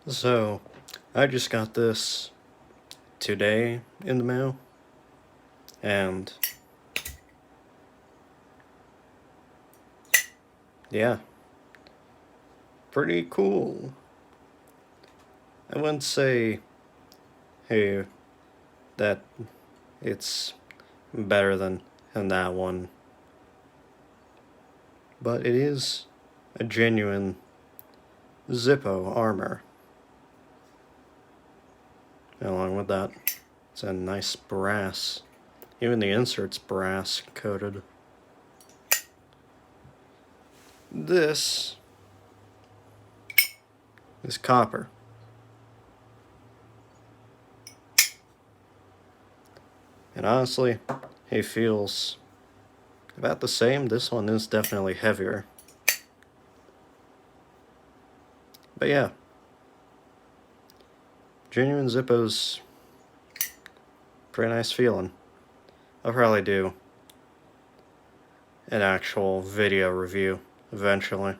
So, I just got this today in the mail, and yeah, pretty cool. I wouldn't say, hey, that it's better than that one, but it is a genuine Zippo armor. And along with that, it's a nice brass. Even the insert's brass coated. This is copper. And honestly, it feels about the same. This one is definitely heavier. But yeah, genuine Zippo's pretty nice feeling. I'll probably do an actual video review eventually.